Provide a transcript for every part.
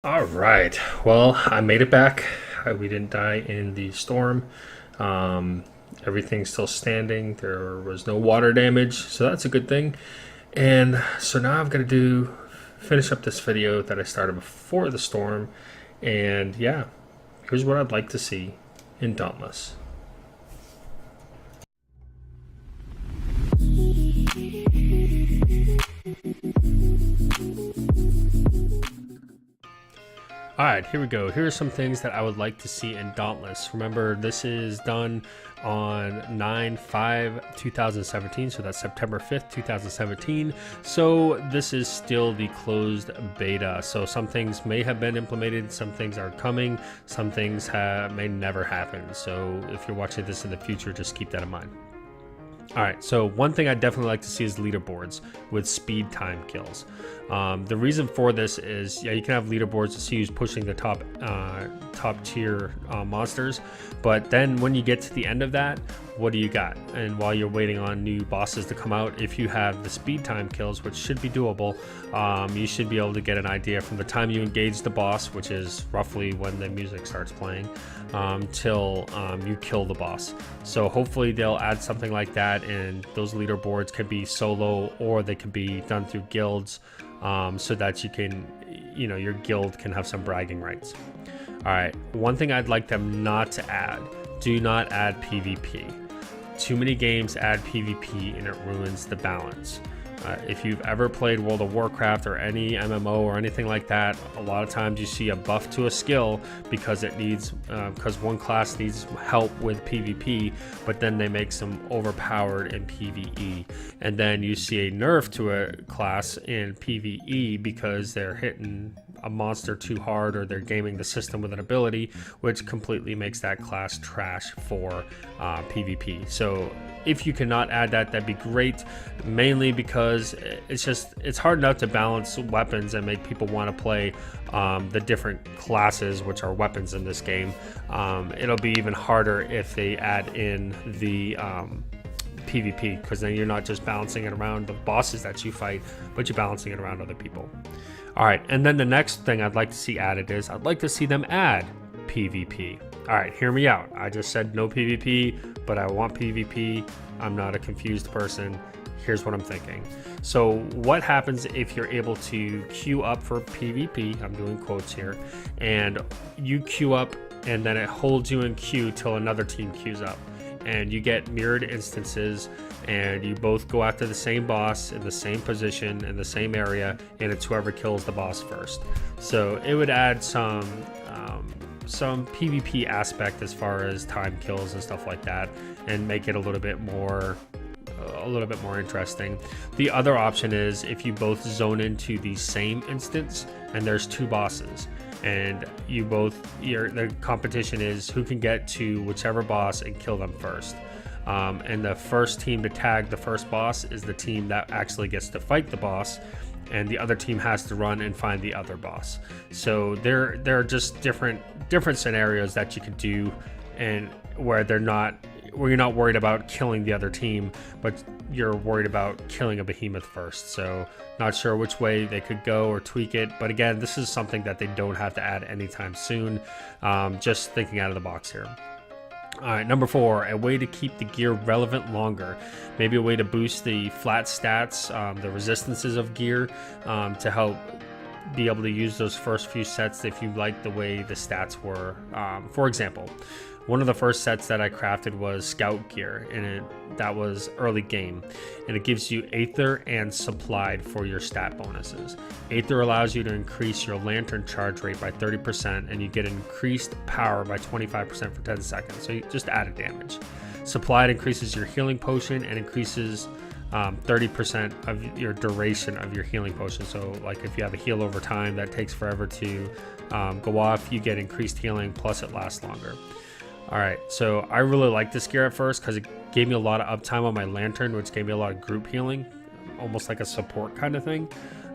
All right. Well, I made it back. We didn't die in the storm. Um, Everything's still standing. There was no water damage, so that's a good thing. And so now I've got to finish up this video that I started before the storm. And yeah, here's what I'd like to see in Dauntless. Alright, here we go. Here are some things that I would like to see in Dauntless. Remember, this is done on 9/5/2017, so that's September 5th, 2017. So this is still the closed beta. So some things may have been implemented, some things are coming, some things may never happen. So if you're watching this in the future, just keep that in mind. All right, so one thing I'd definitely like to see is leaderboards with speed time kills. The reason for this is, yeah, you can have leaderboards to see who's pushing the top tier monsters, but then when you get to the end of that, what do you got? And while you're waiting on new bosses to come out, if you have the speed time kills, which should be doable, you should be able to get an idea from the time you engage the boss, which is roughly when the music starts playing, till you kill the boss. So hopefully they'll add something like that, and those leaderboards could be solo or they could be done through guilds, so that you can, your guild can have some bragging rights. All right, one thing I'd like them not to add: do not add PvP. Too many games add PvP and it ruins the balance. If you've ever played World of Warcraft or any MMO or anything like that, a lot of times you see a buff to a skill because because one class needs help with PvP, but then they make some overpowered in PvE, and then you see a nerf to a class in PvE because they're hitting a monster too hard or they're gaming the system with an ability, which completely makes that class trash for PvP. So if you cannot add that, that'd be great, mainly because it's hard enough to balance weapons and make people want to play the different classes, which are weapons in this game. It'll be even harder if they add in the PvP, because then you're not just balancing it around the bosses that you fight, but you're balancing it around other people. All right, and then the next thing I'd like to see added is I'd like to see them add PvP. All right, hear me out. I just said no PvP, but I want PvP. I'm not a confused person. Here's what I'm thinking. So what happens if you're able to queue up for PvP? I'm doing quotes here. And you queue up and then it holds you in queue till another team queues up. And you get mirrored instances and you both go after the same boss in the same position in the same area, and it's whoever kills the boss first. So it would add some PvP aspect as far as time kills and stuff like that, and make it a little bit more interesting. The other option is if you both zone into the same instance and there's two bosses, and the competition is who can get to whichever boss and kill them first. And the first team to tag the first boss is the team that actually gets to fight the boss, and the other team has to run and find the other boss. So there are just different scenarios that you could do, and where you're not worried about killing the other team, but you're worried about killing a behemoth first. So not sure which way they could go or tweak it, but again, this is something that they don't have to add anytime soon. Just thinking out of the box here. All right, number 4, a way to keep the gear relevant longer. Maybe a way to boost the flat stats, the resistances of gear, to help be able to use those first few sets if you like the way the stats were. For example, one of the first sets that I crafted was Scout gear, and that was early game, and it gives you Aether and Supplied for your stat bonuses. Aether allows you to increase your lantern charge rate by 30%, and you get increased power by 25% for 10 seconds, so you just added damage. Supplied increases your healing potion and increases 30% of your duration of your healing potion. So like if you have a heal over time that takes forever to go off, you get increased healing, plus it lasts longer. All right, so I really liked this gear at first because it gave me a lot of uptime on my lantern, which gave me a lot of group healing, almost like a support kind of thing.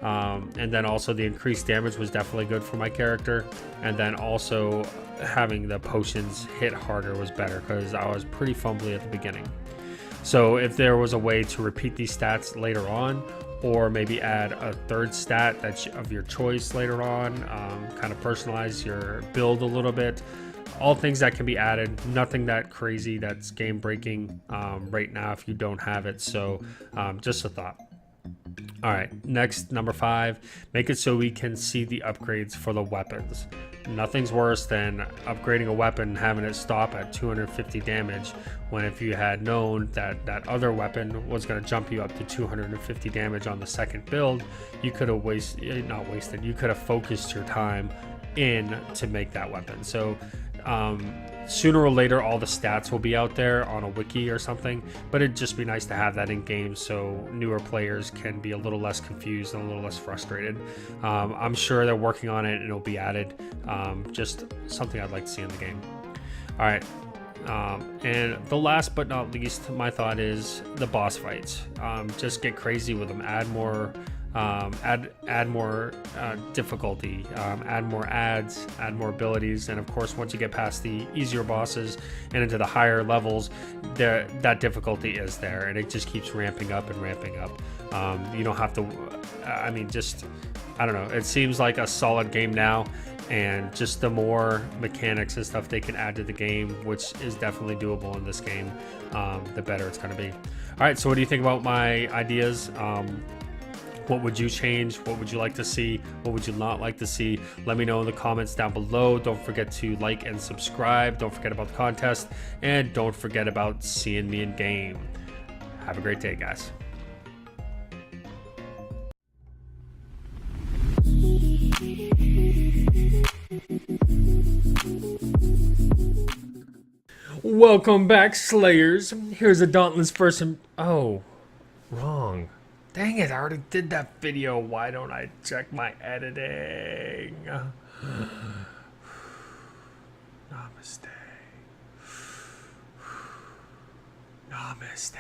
And then also the increased damage was definitely good for my character. And then also having the potions hit harder was better because I was pretty fumbly at the beginning. So if there was a way to repeat these stats later on, or maybe add a third stat that's of your choice later on. Kind of personalize your build a little bit. All things that can be added, nothing that crazy that's game breaking right now if you don't have it. So just a thought. All right, next, number 5, make it so we can see the upgrades for the weapons. Nothing's worse than upgrading a weapon and having it stop at 250 damage, when if you had known that that other weapon was going to jump you up to 250 damage on the second build, you could have you could have focused your time in to make that weapon. So sooner or later all the stats will be out there on a wiki or something, but it'd just be nice to have that in game so newer players can be a little less confused and a little less frustrated. I'm sure they're working on it and it'll be added. Just something I'd like to see in the game. All right, and the last but not least, my thought is the boss fights. Just get crazy with them. Add more difficulty, add more ads, add more abilities, and of course once you get past the easier bosses and into the higher levels, that difficulty is there, and it just keeps ramping up and ramping up. You don't have to, I mean, just, I don't know, it seems like a solid game now, and just the more mechanics and stuff they can add to the game, which is definitely doable in this game, the better it's going to be. All right, so what do you think about my ideas? What would you change? What would you like to see? What would you not like to see? Let me know in the comments down below. Don't forget to like and subscribe. Don't forget about the contest. And don't forget about seeing me in game. Have a great day, guys. Welcome back, Slayers. Here's a Dauntless person. Oh, wrong. Dang it, I already did that video. Why don't I check my editing? Namaste. Namaste.